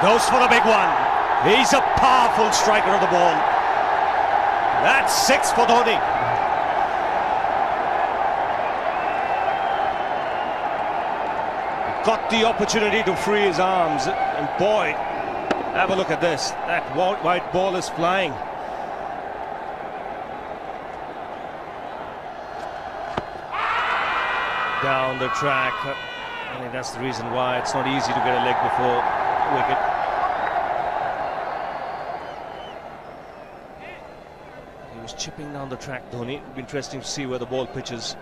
goes for the big one. He's a powerful striker of the ball. That's 6 for Dhoni. He got the opportunity to free his arms, and boy, have a look at this. That white ball is flying. Down the track. I think that's the reason why it's not easy to get a leg before wicket. He was chipping down the track, Dhoni. It'll be interesting to see where the ball pitches.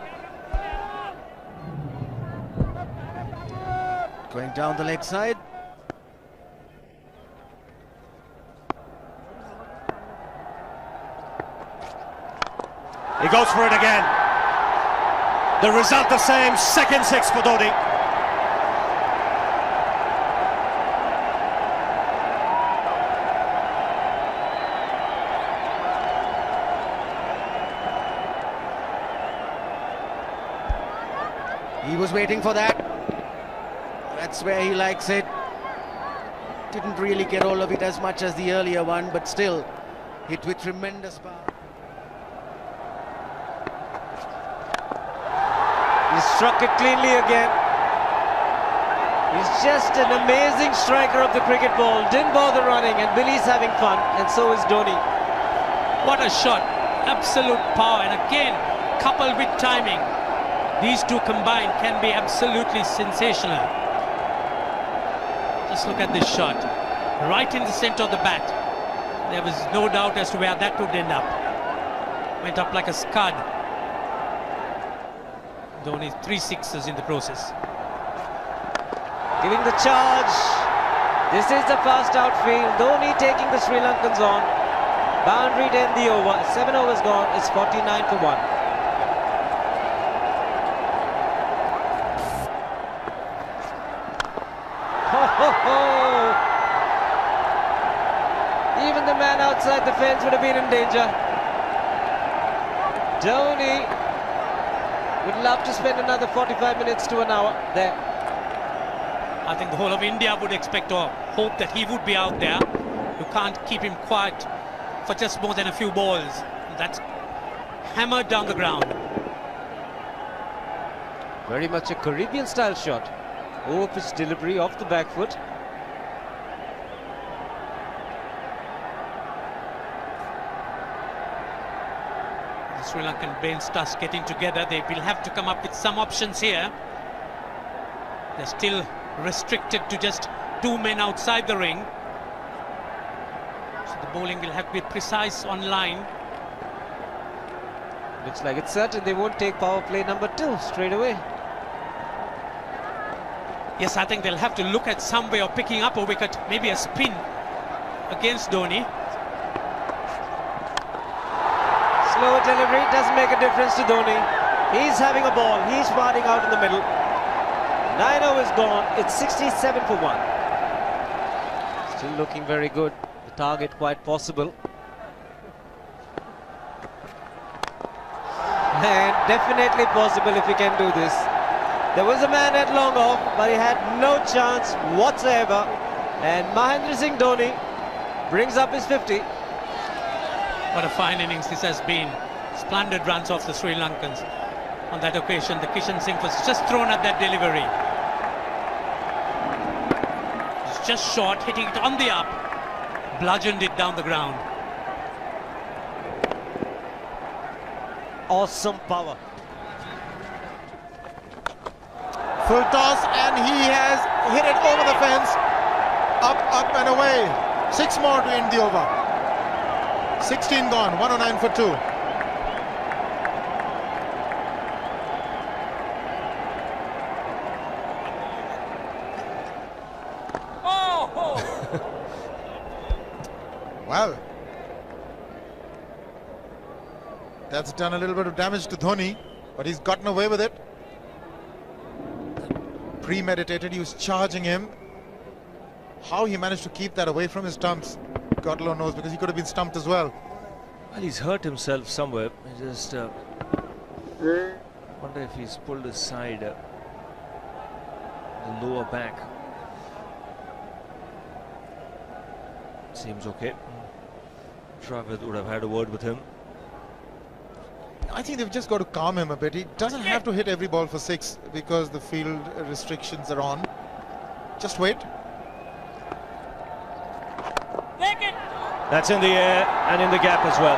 Going down the leg side. He goes for it again. The result the same, second 6 for Dhoni. He was waiting for that. That's where he likes it. Didn't really get all of it as much as the earlier one, but still hit with tremendous power. He struck it cleanly again. He's just an amazing striker of the cricket ball. Didn't bother running, and Billy's having fun, and so is Dhoni. What a shot. Absolute power, and again, coupled with timing. These two combined can be absolutely sensational. Just look at this shot. Right in the center of the bat. There was no doubt as to where that would end up. Went up like a scud. Dhoni 3 sixes in the process. Giving the charge. This is the fast outfield. Dhoni taking the Sri Lankans on. Boundary to end the over. 7 overs gone. It's 49 for 1. Even the man outside the fence would have been in danger. Dhoni would love to spend another 45 minutes to an hour there. I think the whole of India would expect or hope that he would be out there. You can't keep him quiet for just more than a few balls. That's hammered down the ground. Very much a Caribbean style shot. Over-pitch delivery off the back foot. The Sri Lankan brain starts getting together. They will have to come up with some options here. They're still restricted to just 2 men outside the ring. So the bowling will have to be precise on line. Looks like it's certain they won't take power play number 2 straight away. Yes, I think they'll have to look at some way of picking up a wicket, maybe a spin against Dhoni. Slower delivery doesn't make a difference to Dhoni. He's having a ball. He's parting out in the middle. 9 overs gone. It's 67 for 1. Still looking very good. The target quite possible. And definitely possible if he can do this. There was a man at long off, but he had no chance whatsoever. And Mahendra Singh Dhoni brings up his 50. What a fine innings this has been. Splendid runs off the Sri Lankans. On that occasion, the Kishan Singh was just thrown at that delivery. It's just short, hitting it on the up. Bludgeoned it down the ground. Awesome power. Full toss, and he has hit it over the fence. Up and away. 6 more to end the over. 16 gone, 109 for 2. Oh! Well, that's done a little bit of damage to Dhoni, but he's gotten away with it. Premeditated, he was charging him. How he managed to keep that away from his stumps, God alone knows, because he could have been stumped as well. Well, he's hurt himself somewhere. I just wonder if he's pulled his side, the lower back. Seems okay. Travis would have had a word with him. I think they've just got to calm him a bit. He doesn't have to hit every ball for 6 because the field restrictions are on. Just wait. That's in the air and in the gap as well.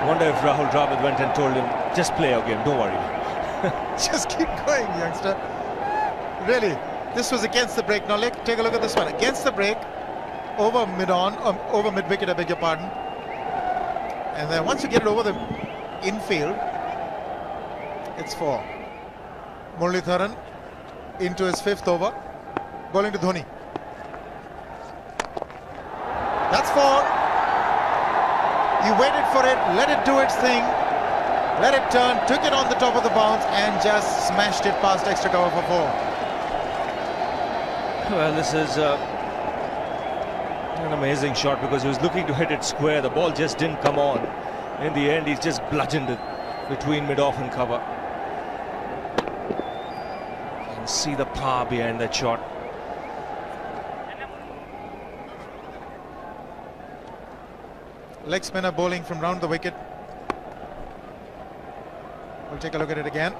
I wonder if Rahul Dravid went and told him, just play our game, don't worry. Just keep going, youngster. Really, this was against the break. Now take a look at this one. Against the break, over mid-wicket, I beg your pardon. And then once you get it over the infield, it's 4. Muralitharan into his 5th over, bowling to Dhoni. That's 4. He waited for it, let it do its thing, let it turn, took it on the top of the bounce and just smashed it past extra cover for 4. Well, this is an amazing shot because he was looking to hit it square. The ball just didn't come on. In the end, he's just bludgeoned it between mid-off and cover. You can see the power behind that shot. Leg spinner bowling from round the wicket. We'll take a look at it again.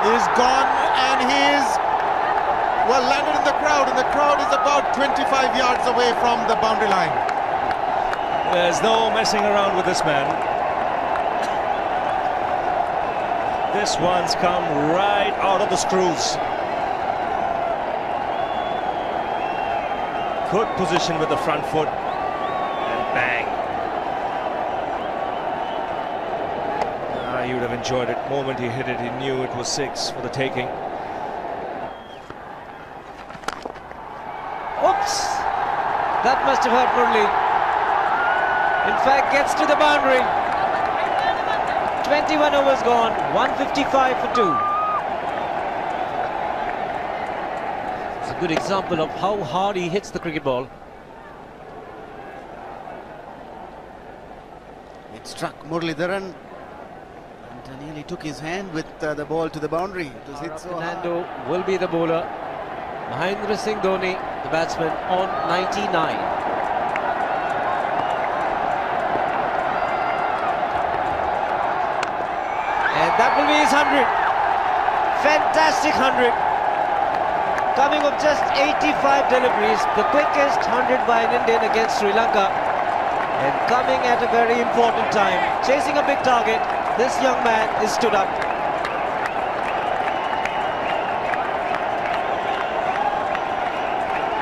He's gone and he's landed in the crowd, and the crowd is about 25 yards away from the boundary line. There's no messing around with this man. This one's come right out of the screws. Good position with the front foot. Bang. He would have enjoyed it. The moment he hit it, he knew it was 6 for the taking. Oops! That must have hurt Murli. In fact, gets to the boundary. 21 overs gone, 155 for 2. It's a good example of how hard he hits the cricket ball. It struck Muralitharan and nearly took his hand with the ball to the boundary. It was hit so hard. Fernando will be the bowler. Mahendra Singh Dhoni, the batsman, on 99. And that will be his 100. Fantastic 100. Coming of just 85 deliveries, the quickest 100 by an Indian against Sri Lanka. And coming at a very important time, chasing a big target, this young man is stood up.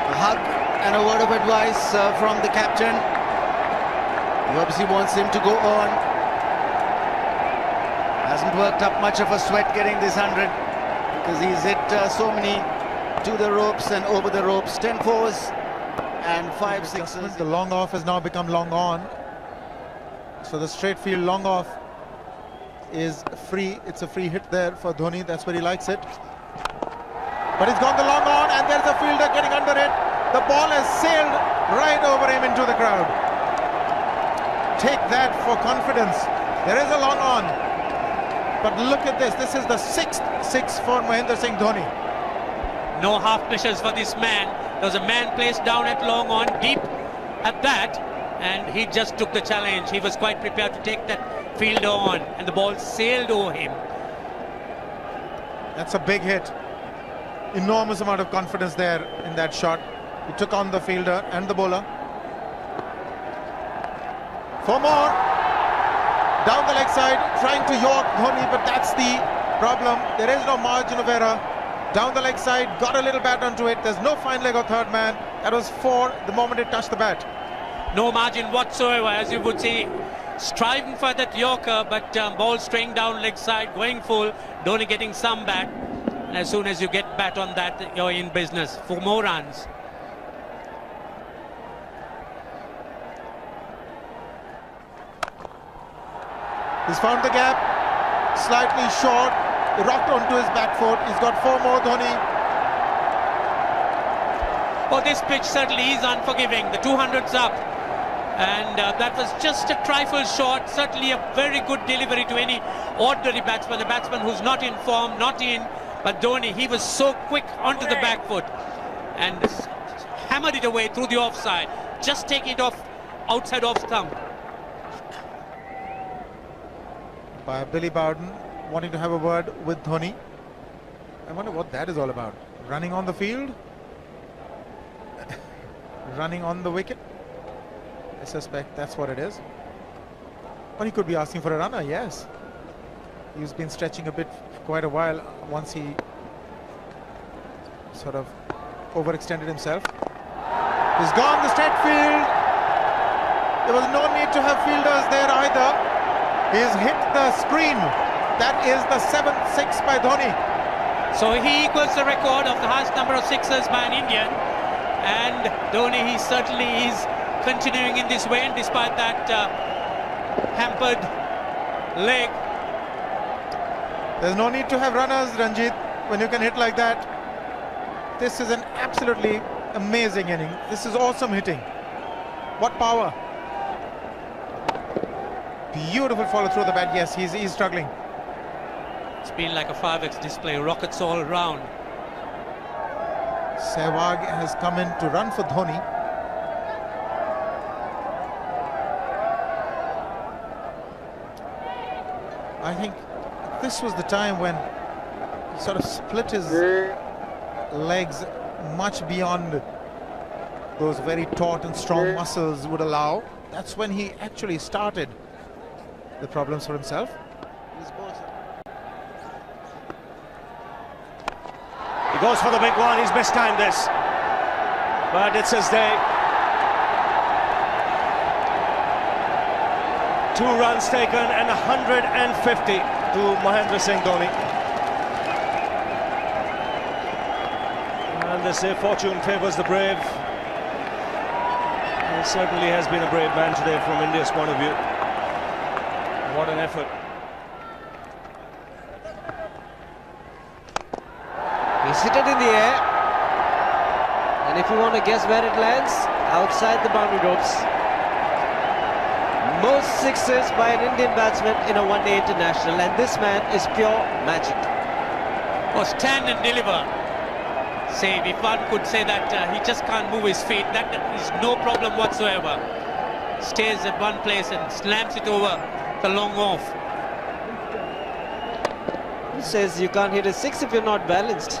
A hug and a word of advice from the captain. He obviously wants him to go on. Hasn't worked up much of a sweat getting this 100 because he's hit so many to the ropes and over the ropes. 10 fours and 5 sixes. The long off has now become long on. So the straight field long off is free. It's a free hit there for Dhoni. That's where he likes it. But he's gone the long on and there's a fielder getting under it. The ball has sailed right over him into the crowd. Take that for confidence. There is a long on. But look at this. This is the 6th 6 for Mahendra Singh Dhoni. No half measures for this man. There was a man placed down at long on, deep at that, and he just took the challenge. He was quite prepared to take that fielder on, and the ball sailed over him. That's a big hit. Enormous amount of confidence there in that shot. He took on the fielder and the bowler. 4 more. Down the leg side, trying to york Dhoni, but that's the problem. There is no margin of error. Down the leg side, got a little bat onto it. There's no fine leg or third man. That was 4 the moment it touched the bat. No margin whatsoever, as you would see. Striving for that yorker, but ball straying down leg side, going full. Dhoni getting some bat. And as soon as you get bat on that, you're in business for more runs. He's found the gap, slightly short, rocked onto his back foot. He's got 4 more, Dhoni. Oh, this pitch certainly is unforgiving. The 200's up. And that was just a trifle short. Certainly a very good delivery to any ordinary batsman. A batsman who's not in form, not in But Dhoni, he was so quick onto the back foot and hammered it away through the offside. Just take it off outside off stump. By Billy Bowden wanting to have a word with Dhoni. I wonder what that is all about. Running on the field? Running on the wicket? I suspect that's what it is. Or he could be asking for a runner, yes. He's been stretching a bit for quite a while once he sort of overextended himself. He's gone the straight field. There was no need to have fielders there either. He's hit the screen. That is the 7th 6 by Dhoni. So he equals the record of the highest number of sixes by an Indian. And Dhoni, he certainly is continuing in this way, and despite that hampered leg. There's no need to have runners, Ranjit, when you can hit like that. This is an absolutely amazing inning. This is awesome hitting. What power. Beautiful follow through the bat. Yes, he's struggling. It's been like a 5x display, rockets all round. Sehwag has come in to run for Dhoni. I think this was the time when he sort of split his legs much beyond those very taut and strong muscles would allow. That's when he actually started the problems for himself. He goes for the big one. He's mistimed this, but it's his day. 2 runs taken and 150 to Mahendra Singh Dhoni. And they say fortune favours the brave. He certainly has been a brave man today from India's point of view. What an effort. He's hit it in the air. And if you want to guess where it lands, outside the boundary ropes. Most sixes by an Indian batsman in a one-day international, and this man is pure magic. Or stand and deliver. Say, if one could say that he just can't move his feet, that is no problem whatsoever. Stays at one place and slams it over the long off. Who says you can't hit a 6 if you're not balanced?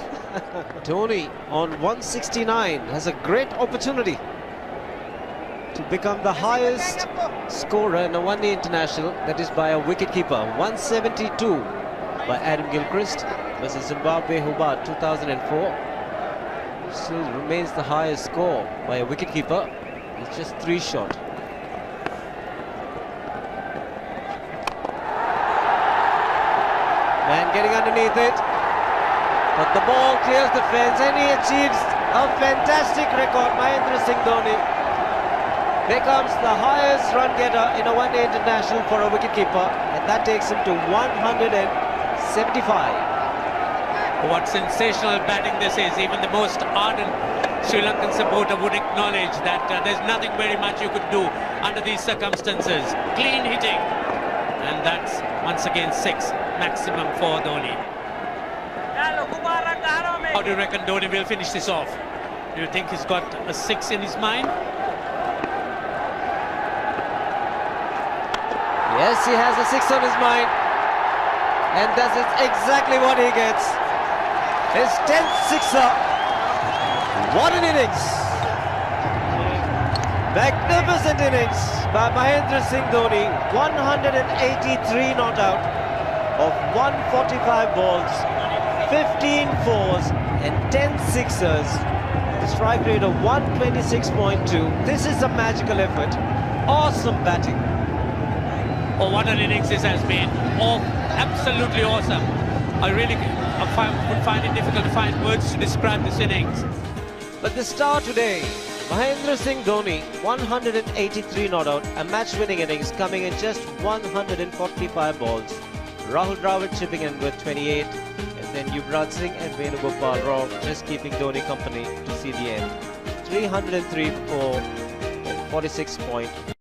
Dhoni on 169 has a great opportunity to become the highest scorer in a one-day international, that is by a wicketkeeper. 172 by Adam Gilchrist versus Zimbabwe Hobart 2004. Still remains the highest score by a wicketkeeper. It's just 3 short. Man getting underneath it, but the ball clears the fence and he achieves a fantastic record. Mahendra Singh Dhoni becomes the highest run getter in a one-day international for a wicketkeeper, and that takes him to 175. What sensational batting this is. Even the most ardent Sri Lankan supporter would acknowledge that there's nothing very much you could do under these circumstances. Clean hitting, and that's once again 6 maximum for Dhoni. How do you reckon Dhoni will finish this off? Do you think he's got a 6 in his mind? Yes, he has a 6 on his mind, and that is exactly what he gets. His 10th sixer. What an innings! Magnificent innings by Mahendra Singh Dhoni. 183 not out of 145 balls, 15 fours and 10 sixers. The strike rate of 126.2. This is a magical effort. Awesome batting. Oh, what an innings this has been. Oh, absolutely awesome. I really would find it difficult to find words to describe this innings. But the star today, Mahendra Singh Dhoni, 183 not out, a match-winning innings coming in just 145 balls. Rahul Dravid chipping in with 28, and then Yuvraj Singh and Venugopal Rao just keeping Dhoni company to see the end. 303 for 46.1.